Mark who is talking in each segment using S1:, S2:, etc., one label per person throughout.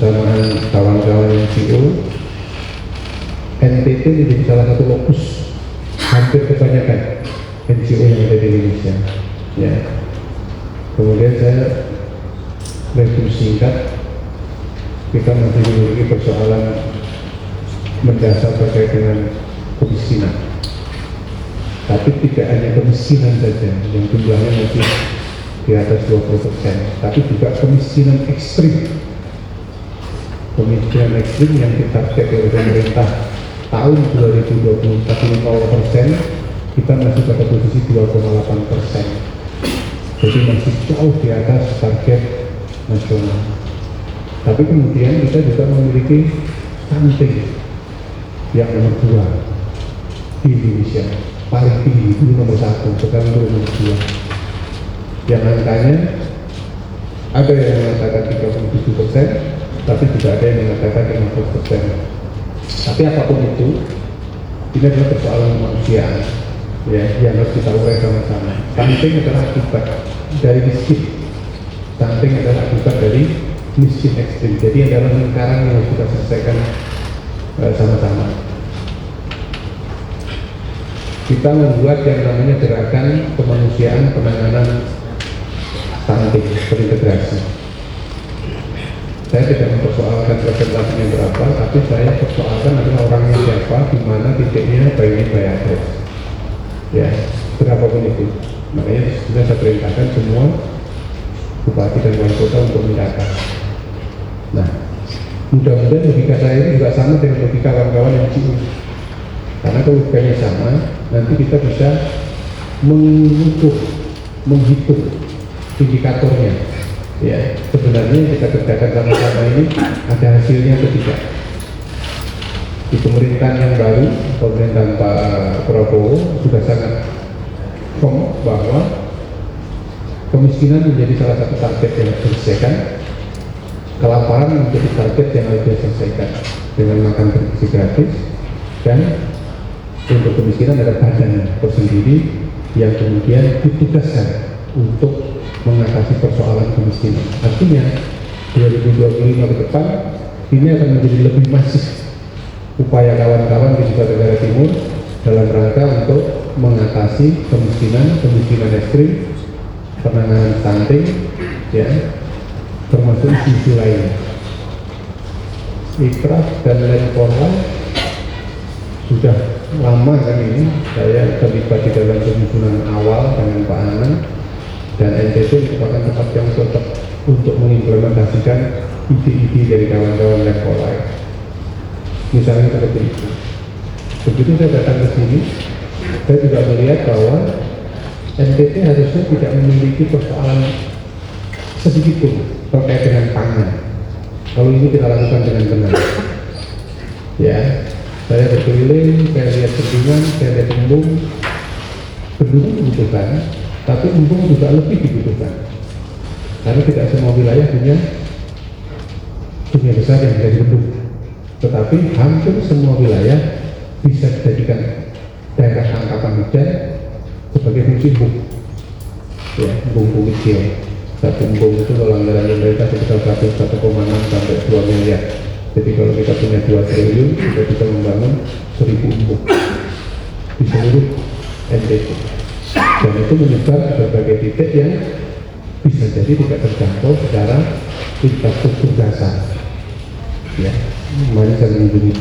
S1: kebersamaan kawan-kawan NGO, NTT menjadi salah satu lokus hampir kebanyakan NGO yang ada di Indonesia. Ya. Kemudian saya review singkat, kita masih memiliki persoalan mendasar terkait dengan kemiskinan. Tapi tidak hanya kemiskinan saja yang jumlahnya masih di atas 20%, tapi juga kemiskinan ekstrim. Kemiskinan ekstrim yang ditarget oleh pemerintah tahun 2020 0%, kita masih pada posisi 2,8%. Jadi masih jauh di atas target nasional. Tapi kemudian kita juga memiliki stunting yang nomor 2 di Indonesia, paling tinggi, dulu nomor 1, sekarang nomor 2. Yang angkanya ada yang mengatakan 37%, tapi juga ada yang mengatakan 50%. Tapi apapun itu, ini adalah persoalan kemanusiaan, ya, yang harus kita urai sama-sama. Stunting adalah akibat dari miskin. Stunting adalah akibat dari miskin ekstrim. Jadi adalah lingkaran yang harus kita selesaikan sama-sama. Kita membuat yang namanya gerakan kemanusiaan penanganan stunting terintegrasi. Saya tidak mempersoalkan presentasinya berapa, tapi saya persoalkan adalah orangnya siapa, di mana titiknya, by name by address. Ya, berapapun itu. Makanya sudah saya perintahkan semua bupati dan wali kota untuk mendata. Nah, mudah-mudahan logika saya ini juga sama dengan logika kawan-kawan yang NGO. Karena kalau logikanya sama, nanti kita bisa mengukur, menghitung indikatornya. Ya, sebenarnya kita kerjakan sama-sama ini ada hasilnya atau tidak. Di pemerintahan yang baru, pemerintahan Pak Prabowo sudah sangat firm bahwa kemiskinan menjadi salah satu target yang harus diselesaikan, kelaparan menjadi target yang harus diselesaikan dengan makan bergizi gratis, dan untuk kemiskinan ada badan tersendiri yang kemudian ditugaskan untuk mengatasi persoalan kemiskinan. Artinya 2025 ke depan ini akan menjadi lebih masif upaya kawan-kawan di Nusa Tenggara Timur dalam rangka untuk mengatasi kemiskinan ekstrim, penanganan stunting, ya, termasuk isu lain. Ikraf dan Menpora sudah lama kan ini saya terlibat di dalam penyusunan awal dengan Pak Anang, dan NTT merupakan tempat yang cocok untuk mengimplementasikan ide-ide dari kawan-kawan Menpora. Misalnya seperti itu. Begitu saya datang ke sini, saya juga melihat bahwa NTT harusnya tidak memiliki persoalan sedikit pun terkait dengan pangan. Kalau ini kita lakukan dengan benar, ya, saya berkeliling, saya lihat bendungan, saya lihat embung dibutuhkan, tapi embung juga lebih dibutuhkan, karena tidak semua wilayah punya sungai besar yang bisa dibendung, tetapi hampir semua wilayah bisa dijadikan daerah tangkapan hujan sebagai fungsi embung, ya, embung kecil. Satu embung itu kalau anggaran pemerintah sekitar 1,6 sampai 2 miliar. Jadi kalau kita punya 2 triliun, kita bisa membangun 1000 embung di seluruh NTT. Dan itu menyebar ke berbagai titik yang bisa jadi tidak terjangkau secara infrastruktur dasar. Ya, kemarin saya mengunjungi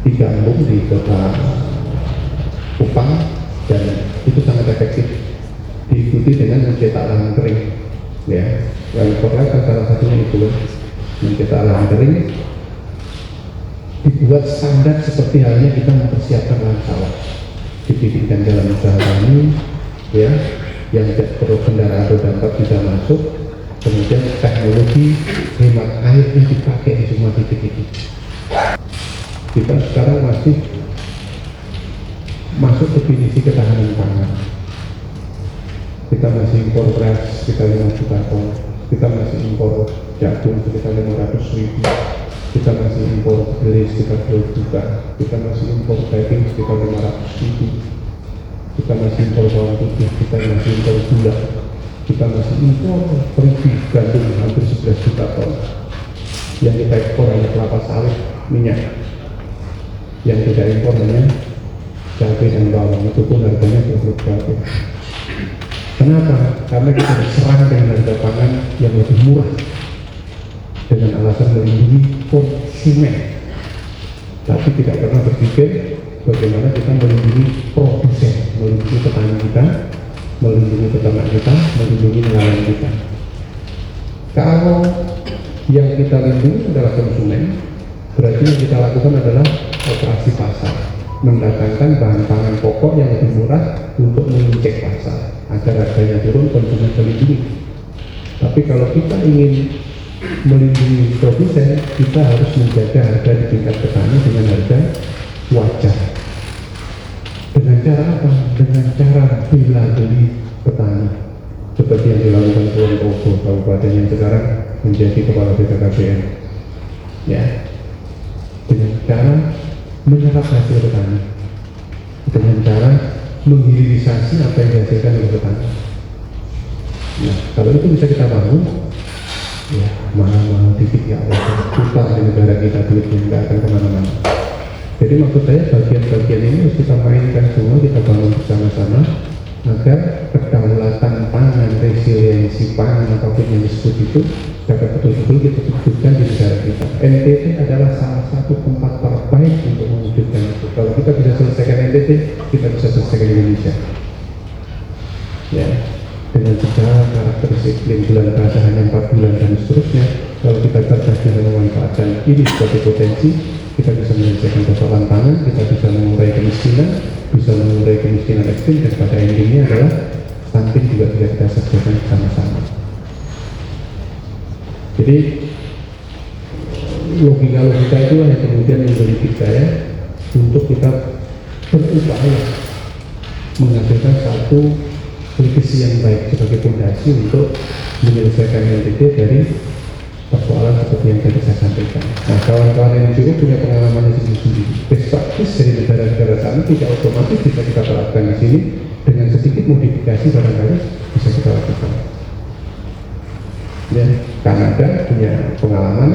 S1: 3 embung di kota Kupang, dan itu sangat efektif, diikuti dengan mencetak lahan kering. Ya, yang Menpora kan salah satunya itu, mencetak lahan kering, dibuat standar seperti halnya kita mempersiapkan lahan sawah, dipikirkan dalam usaha tani, ya, yang tidak perlu kendaraan roda 4 bisa masuk, kemudian teknologi hemat airnya dipakai di semua titik itu. Kita sekarang masih masuk definisi ketahanan pangan. Kita masih impor beras sekitar 5 juta ton, kita masih impor jagung sekitar 500.000, kita masih impor beras sekitar 2 juta, kita masih impor daging sekitar 500.000, kita masih impor bawang putih, kita masih impor gula, kita masih impor perigi gandum hampir 11 juta ton. Yang kita ekspor hanya kelapa sawit, minyak. Yang tidak impor hanya cabai dan bawang, itu pun harganya berfluktuatif. Kenapa? Karena kita diserang dengan harga pangan yang lebih murah dengan alasan melindungi konsumen, tapi tidak pernah berpikir bagaimana kita melindungi produsen, melindungi petani kita, melindungi peternak kita, melindungi nelayan kita. Kalau yang kita lindungi adalah konsumen, berarti yang kita lakukan adalah operasi pasar, mendatangkan bahan pangan pokok yang lebih murah untuk mengecek pasar agar harganya turun, konsumen terlindungi. Tapi kalau kita ingin melindungi produsen, kita harus menjaga harga di tingkat petani dengan harga wajar. Dengan cara apa? Dengan cara bela beli petani, seperti yang dilakukan Kulon Progo, kabupaten yang sekarang menjadi kepala BKKBN. Ya, dengan cara menyerap hasil petani, dengan cara menghilirisasi apa yang dihasilkan oleh petani. Nah, kalau itu bisa kita bangun, ya mahal-mahal dikit ya Allah, putar di negara kita duitnya nggak akan kemana-mana. Jadi maksud saya bagian-bagian ini harus kita mainkan semua, kita bangun bersama-sama agar kedaulatan pangan, resiliensi pangan apapun yang disebut itu dapat betul-betul kita wujudkan di negara kita. NTT adalah salah satu tempat terbaik untuk mewujudkan itu. Kalau kita bisa selesaikan NTT, kita bisa selesaikan Indonesia. Ya, dengan segala karakteristik bulan bahasa hanya 4 bulan dan seterusnya. Kalau kita cerdas dengan memanfaatkan ini sebagai potensi, kita bisa menyelesaikan persoalan pangan, kita bisa mengurai kemiskinan ekstrim, dan pada endingnya adalah stunting juga bisa kita selesaikan sama-sama. Jadi logika itu yang kemudian menjadi saya untuk kita berupaya menghasilkan satu politisi yang baik sebagai fondasi untuk menyelesaikan NTT dari persoalan seperti yang tadi saya sampaikan. Nah, kawan-kawan yang juga punya pengalaman sendiri-sendiri. Best practice dari negara-negara sana tidak otomatis bisa kita terapkan di sini, dengan sedikit modifikasi barangkali bisa kita lakukan. Ya, Kanada punya pengalaman,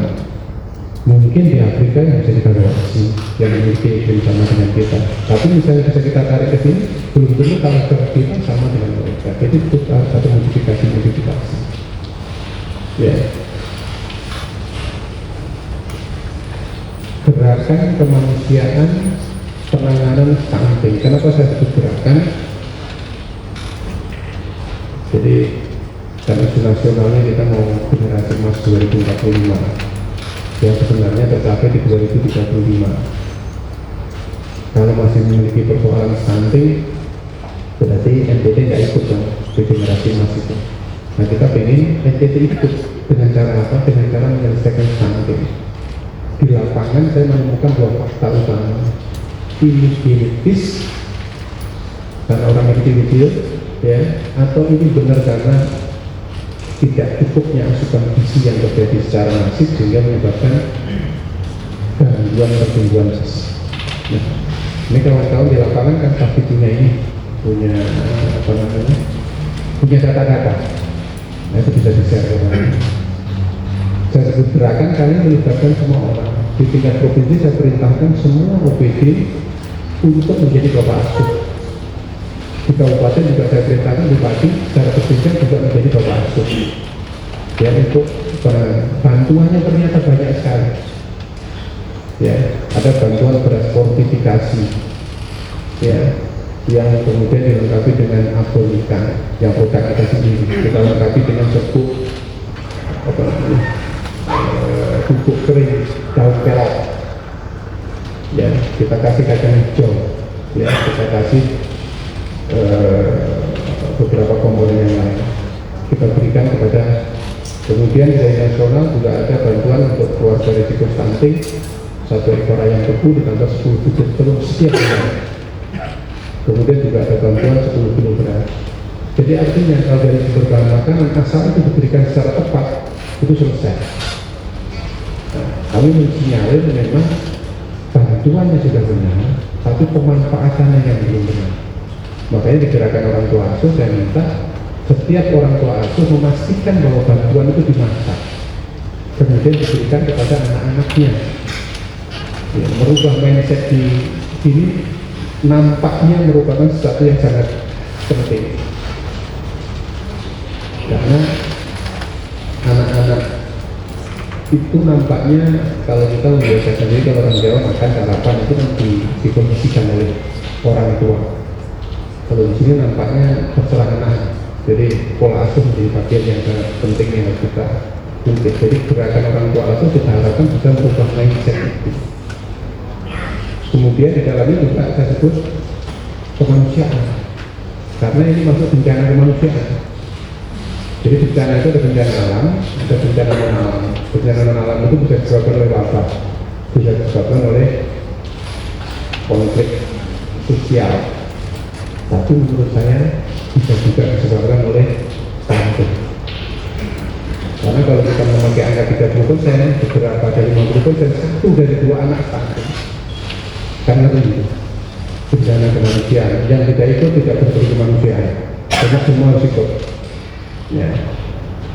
S1: mungkin di Afrika yang bisa kita lewati, yang memiliki iklim sama dengan kita. Tapi misalnya bisa kita tarik ke sini, belum tentu karakter kita sama dengan mereka. Jadi itu satu modifikasi. Ya. Gerakan kemanusiaan penanganan stunting. Kenapa saya sebut gerakan? Jadi karena nasionalnya kita mau generasi emas 2045, yang sebenarnya tercapai di 2035. Kalau masih memiliki persoalan stunting, berarti NTT nggak ikut dong di generasi emas itu. Nah, kita pengen NTT ikut dengan cara apa? Dengan cara menyelesaikan stunting. Di lapangan saya menemukan dua fakta utama: ini genetis karena orang kecil-kecil, ya, atau ini benar karena tidak cukupnya asupan gizi yang terjadi secara masif sehingga menyebabkan gangguan pertumbuhan gizi. Nah, ini kawan-kawan di lapangan kan pasti punya punya data-data. Nah, itu bisa di-share ke orang. Saya sebut gerakan, kalian melibatkan semua orang. Di tingkat provinsi saya perintahkan semua OPD untuk menjadi bapak asuh. Di kabupaten juga saya perintahkan bupati secara berjenjang juga menjadi bapak asuh. Ya, untuk bantuannya ternyata banyak sekali. Ya, ada bantuan beras fortifikasi, ya, yang kemudian dilengkapi dengan abonika, yang produk kita sendiri. Kita lengkapi dengan serbuk bubuk kering, daun kelok, ya, kita kasih kacang hijau, ya, kita kasih beberapa komponen yang lain kita berikan kepada. Kemudian dari nasional juga ada bantuan untuk keluarga risiko stunting, 1 ekor ayam tebu ditambah 10 butir telur setiap bulan. Kemudian juga ada bantuan 10 kg beras. Jadi artinya kalau dari sumber bahan makanan asal itu diberikan secara tepat, itu selesai. Nah, kami mensinyalir memang bantuannya sudah benar, tapi pemanfaatannya yang belum benar. Makanya di gerakan orang tua asuh saya minta setiap orang tua asuh memastikan bahwa bantuan itu dimasak. kemudian diberikan kepada anak-anaknya. Ya, merubah mindset di sini nampaknya merupakan sesuatu yang sangat penting, karena anak-anak itu nampaknya, kalau kita membiasakan sendiri, kalau orang Jawa makan sarapan itu kan dikondisikan oleh orang tua. Kalau di sini nampaknya terserah, jadi pola asuh menjadi bagian yang sangat penting yang harus kita ungkit. Jadi gerakan orang tua asuh kita harapkan bisa merubah mindset itu. Kemudian di dalamnya juga saya sebut kemanusiaan, karena ini masuk bencana kemanusiaan. Jadi bencana itu ada bencana alam, ada bencana non alam. Bencana non alam itu bisa disebabkan oleh wabah, bisa disebabkan oleh konflik sosial, tapi menurut saya bisa juga disebabkan oleh stunting. Karena kalau kita memakai angka 30%, beberapa dari 50%, 1 dari 2 anak stunting. Karena itu bencana kemanusiaan yang tidak ikut tidak berberi kemanusiaan, karena semua harus ikut. Ya,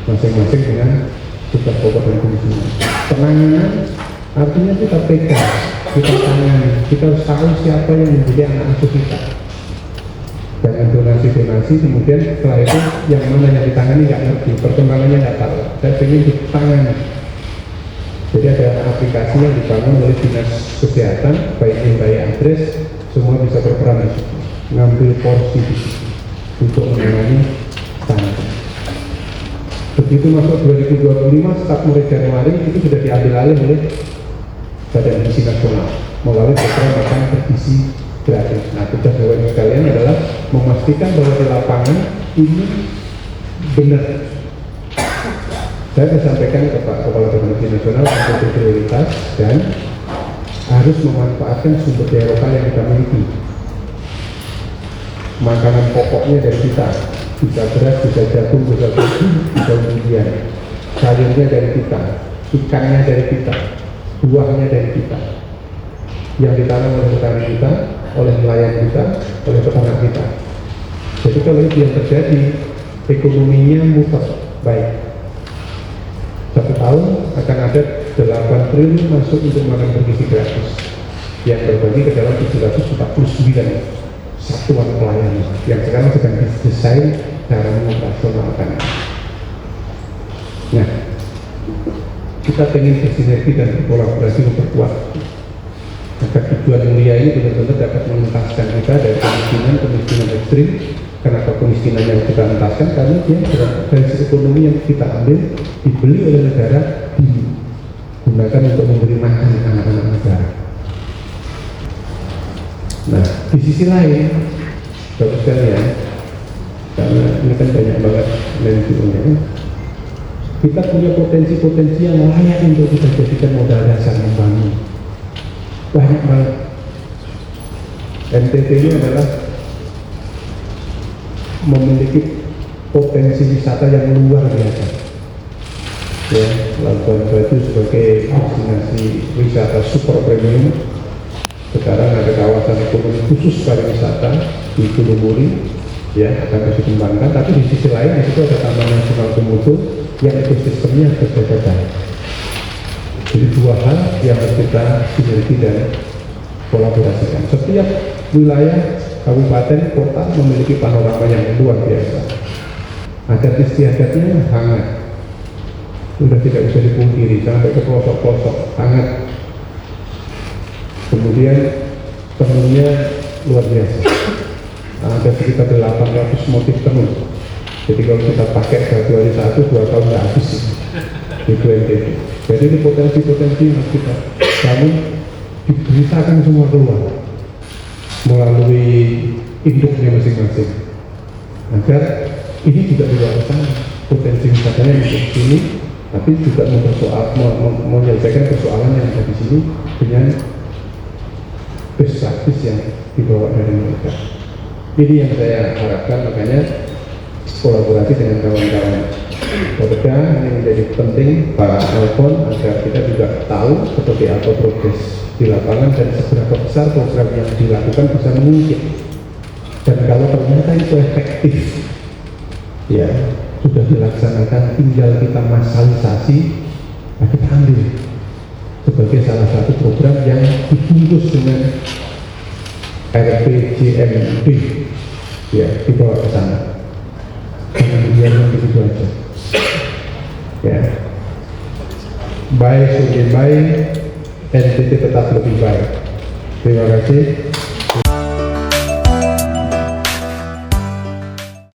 S1: masing-masing dengan tugas pokok dan fungsinya. Penanganan artinya kita pegang, kita tangani, kita harus tahu siapa yang menjadi anak asuh kita. Jangan donasi-donasi, kemudian setelah itu yang mana yang ditangani nggak ngerti, perkembangannya nggak tahu. Saya ingin ditangani. Jadi ada aplikasi yang dibangun oleh dinas kesehatan, baik ini baik adres, semua bisa berperan di situ, ngambil porsi di situ untuk menangani stunting. Begitu masuk 2025, start mulai Januari itu sudah diambil alih oleh Badan Gizi Nasional melalui program makan bergizi gratis. Nah, tugas Bapak Ibu sekalian adalah memastikan bahwa di lapangan ini benar. Saya sudah sampaikan ke Pak Kepala Badan Gizi Nasional untuk prioritas dan harus memanfaatkan sumber daya lokal yang kita miliki. Makanan pokoknya dari kita, bisa beras, bisa jagung, bisa kopi, bisa umbian. Sayurnya dari kita, ikannya dari kita, buahnya dari kita, yang ditanam oleh petani kita, oleh nelayan kita, oleh peternak kita. Jadi kalau itu yang terjadi, ekonominya muter baik. 1 tahun akan ada 8 triliun masuk untuk makan bergizi gratis yang berbagi ke dalam 749 satuan pelayanan yang sekarang sedang didesain cara mengoperasionalkan. Nah, kita ingin bersinergi dan berkolaborasi memperkuat agar tujuan mulia ini benar-benar dapat mengentaskan kita dari kemiskinan ekstrim. Kenapa kemiskinan yang kita entaskan? Karena dia dari sisi ekonomi yang kita ambil dibeli oleh negara, digunakan untuk memberi makan anak-anak negara. Nah, di sisi lain, bagus sekalian, karena ini kan banyak banget NGO-nya, kita punya potensi-potensi yang layak untuk kita jadikan modal dasar membangun. Banyak banget. NTT ini adalah memiliki potensi wisata yang luar biasa. Ya, Labuan Bajo sebagai destinasi wisata super premium. Sekarang ada kawasan ekonomi khusus pariwisata di Gunung Muri, ya akan dikembangkan. Tapi di sisi lain itu ada Taman Nasional Komodo yang ekosistemnya berbeda. Jadi 2 hal yang harus kita sinergi dan kolaborasikan. Setiap wilayah, kabupaten, kota memiliki panorama yang luar biasa. Adat istiadatnya hangat, sudah tidak bisa dipungkiri sampai ke pelosok-pelosok hangat. Kemudian tenunnya luar biasa, ada sekitar 800 motif tenun. Jadi kalau kita pakai satu hari 2 tahun nggak habis di NTT. Jadi ini potensi-potensi yang harus kita bangun, diberitakan semua keluar melalui induknya masing-masing, agar ini juga dibawa ke sana, potensi wisatanya di sini, tapi juga menyelesaikan persoalan yang ada di sini dengan best practice yang dibawa dari mereka. Ini yang saya harapkan, makanya kolaborasi dengan kawan-kawan Polda ini menjadi penting Pak Alfon, agar kita juga tahu seperti apa progres di lapangan dan seberapa besar program yang dilakukan bisa mengungkit. Dan kalau ternyata itu efektif, ya sudah dilaksanakan, tinggal kita massalisasi, Nah, kita ambil sebagai salah satu program yang dibungkus dengan RPJMD, ya, dibawa ke sana. Jangan dibiarkan begitu aja. Ya, baik, semakin baik, NTT tetap lebih baik. Terima kasih.